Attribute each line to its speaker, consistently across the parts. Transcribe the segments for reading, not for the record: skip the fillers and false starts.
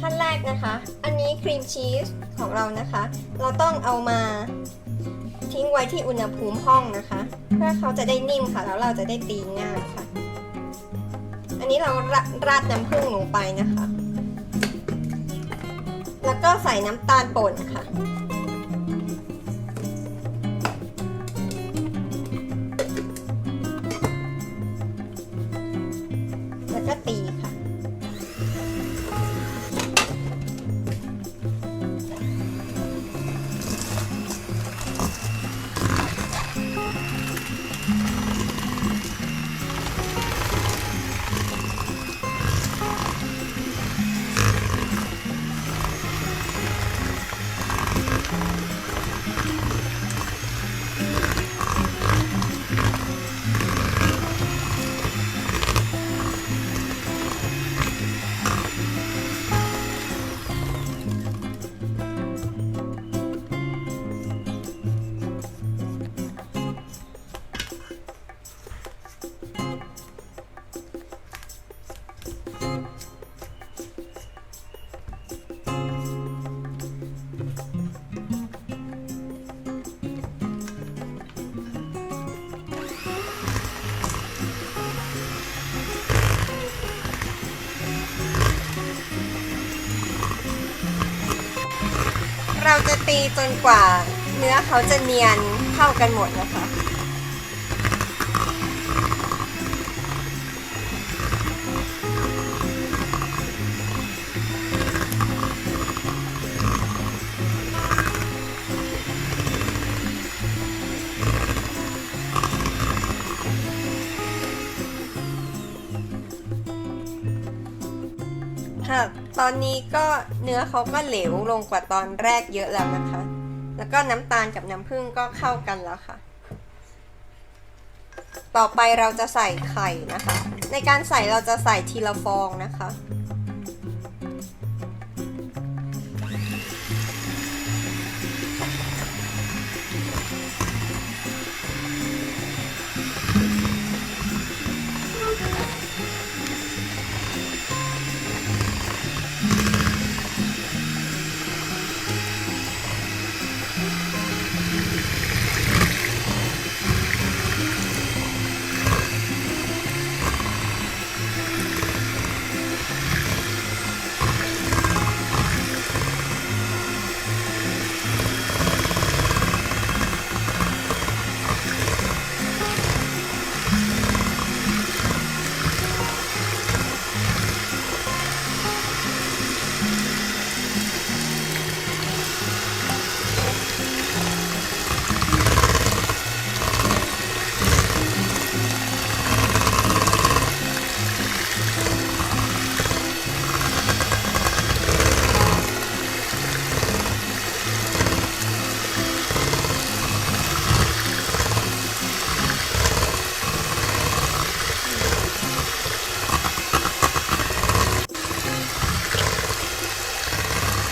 Speaker 1: ขั้นแรกนะคะอันนี้ครีมชีสของเรานะคะเราต้องเอามาทิ้งไว้ที่อุณหภูมิห้องนะคะเพื่อเขาจะได้นิ่มค่ะแล้วเราจะได้ตีง่ายค่ะอันนี้เราราดน้ำผึ้งลงไปนะคะแล้วก็ใส่น้ำตาลป่นค่ะแล้วก็ตีค่ะเราจะตีจนกว่าเนื้อเขาจะเนียนเข้ากันหมดนะคะค่ะตอนนี้ก็เนื้อเขาก็เหลวลงกว่าตอนแรกเยอะแล้วนะคะแล้วก็น้ำตาลกับน้ำผึ้งก็เข้ากันแล้วค่ะต่อไปเราจะใส่ไข่นะคะในการใส่เราจะใส่ทีละฟองนะคะ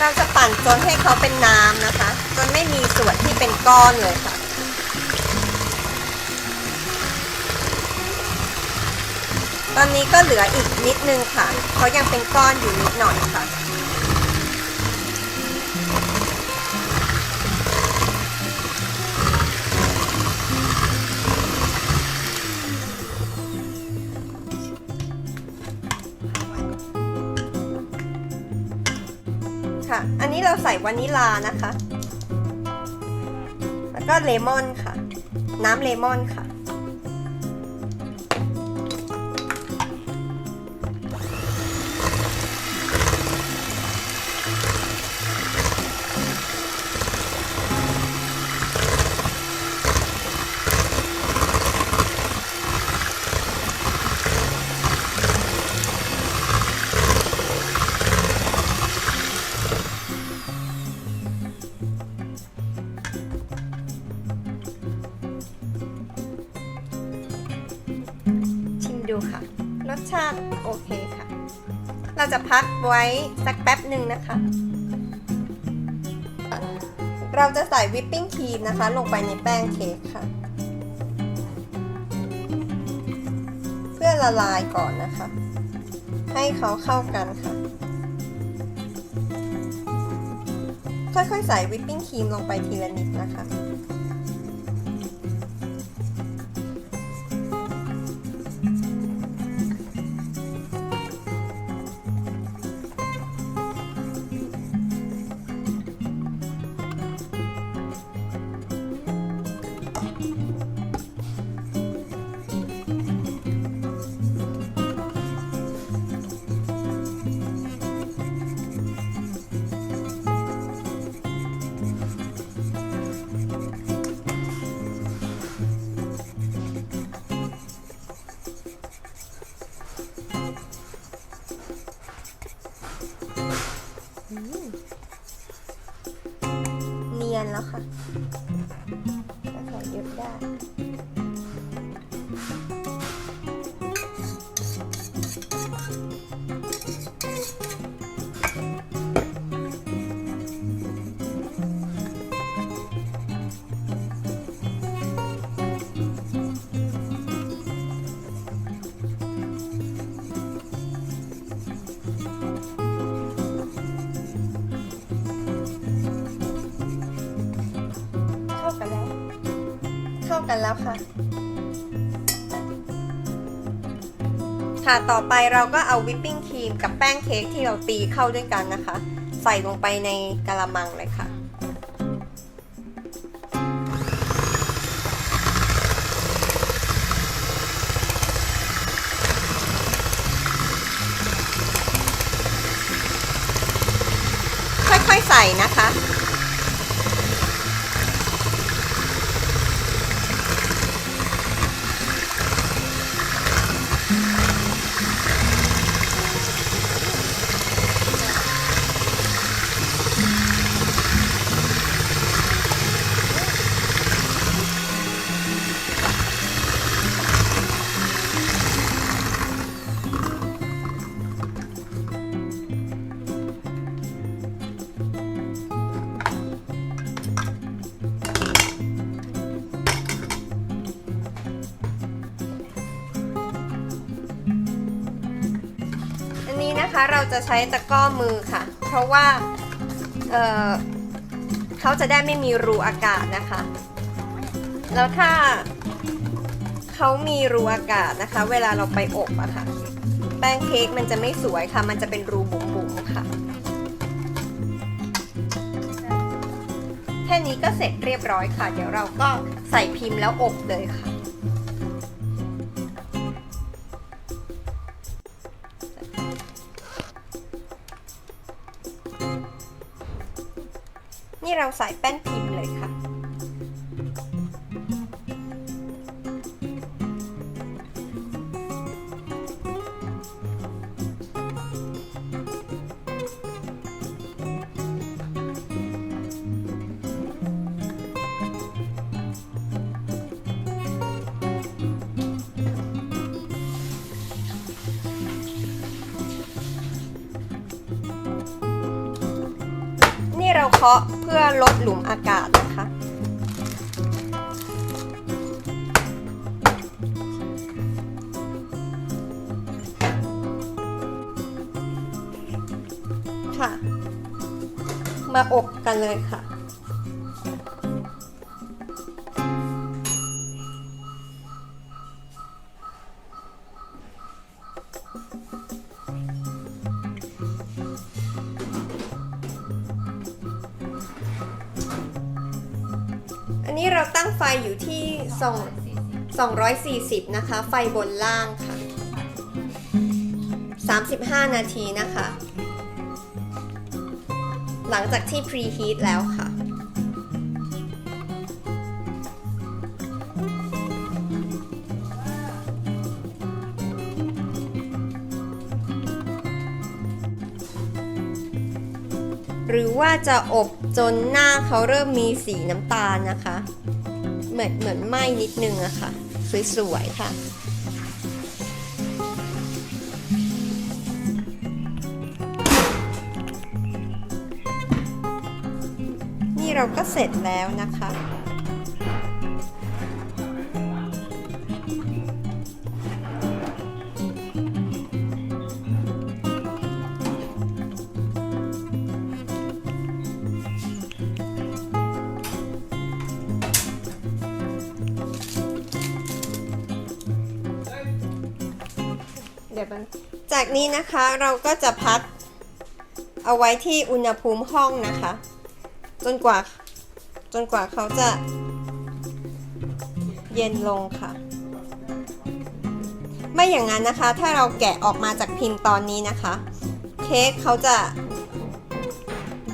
Speaker 1: เราจะปั่นจนให้เขาเป็นน้ำนะคะจนไม่มีส่วนที่เป็นก้อนเลยค่ะตอนนี้ก็เหลืออีกนิดนึงค่ะเขายังเป็นก้อนอยู่นิดหน่อยค่ะอันนี้เราใส่วานิลลานะคะแล้วก็เลมอนค่ะน้ำเลมอนค่ะดูค่ะรสชาติโอเคค่ะเราจะพักไว้สักแป๊บหนึ่งนะคะเราจะใส่วิปปิ้งครีมนะคะลงไปในแป้งเค้กค่ะเพื่อละลายก่อนนะคะให้เขาเข้ากันค่ะ ค่อยๆใส่วิปปิ้งครีมลงไปทีละนิดนะคะเนียนแล้วค่ะก็ใส่เยอะได้เข้ากันแล้วค่ะต่อไปเราก็เอาวิปปิ้งครีมกับแป้งเค้กที่เราตีเข้าด้วยกันนะคะใส่ลงไปในกะละมังเลยค่ะค่อยๆใส่นะคะเราจะใช้ตะกร้อมือค่ะเพราะว่าเขาจะได้ไม่มีรูอากาศนะคะแล้วถ้าเขามีรูอากาศนะคะเวลาเราไปอบอะค่ะแป้งเค้กมันจะไม่สวยค่ะมันจะเป็นรูบุ๋มๆค่ะแค่นี้ก็เสร็จเรียบร้อยค่ะเดี๋ยวเราก็ใส่พิมพ์แล้วอบเลยค่ะนี่เราใส่แป้นพิมพ์เลยค่ะเราเคาะเพื่อลดหลุมอากาศนะคะค่ะมาอบกันเลยค่ะอันนี้เราตั้งไฟอยู่ที่240นะคะไฟบนล่างค่ะ35 นาทีนะคะหลังจากที่พรีฮีทแล้วค่ะหรือว่าจะอบจนหน้าเขาเริ่มมีสีน้ำตาลนะคะเหมือนไหม้นิดนึงอะค่ะสวยๆค่ะนี่เราก็เสร็จแล้วนะคะ จากนี้นะคะเราก็จะพักเอาไว้ที่อุณหภูมิห้องนะคะจนกว่าเขาจะเย็นลงค่ะไม่อย่างนั้นนะคะถ้าเราแกะออกมาจากพิมพ์ตอนนี้นะคะเค้กเขาจะ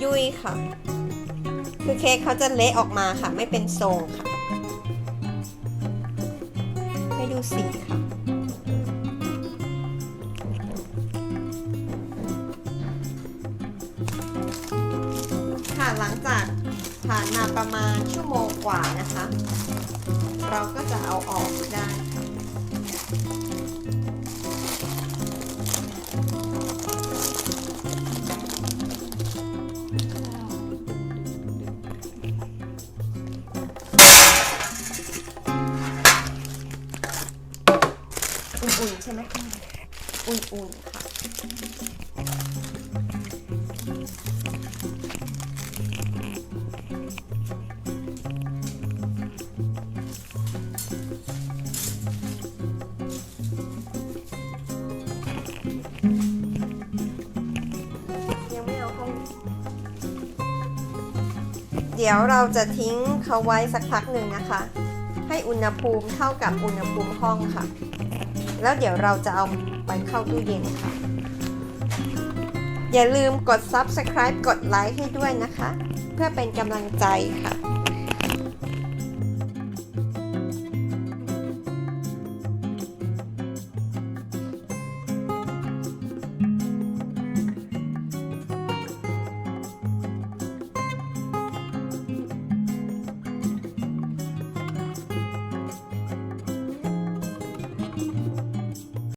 Speaker 1: ยุ่ยค่ะคือเค้กเขาจะเละออกมาค่ะไม่เป็นทรงค่ะให้ดูสีค่ะหลังจากผ่านมาประมาณชั่วโมงกว่านะคะเราก็จะเอาออกได้ค่ะอุ่นๆใช่ไหมคะอุ่นๆค่ะเดี๋ยวเราจะทิ้งเขาไว้สักพักหนึ่งนะคะให้อุณหภูมิเท่ากับอุณหภูมิห้องค่ะแล้วเดี๋ยวเราจะเอาไปเข้าตู้เย็นค่ะอย่าลืมกด Subscribe กดไลค์ให้ด้วยนะคะเพื่อเป็นกำลังใจค่ะ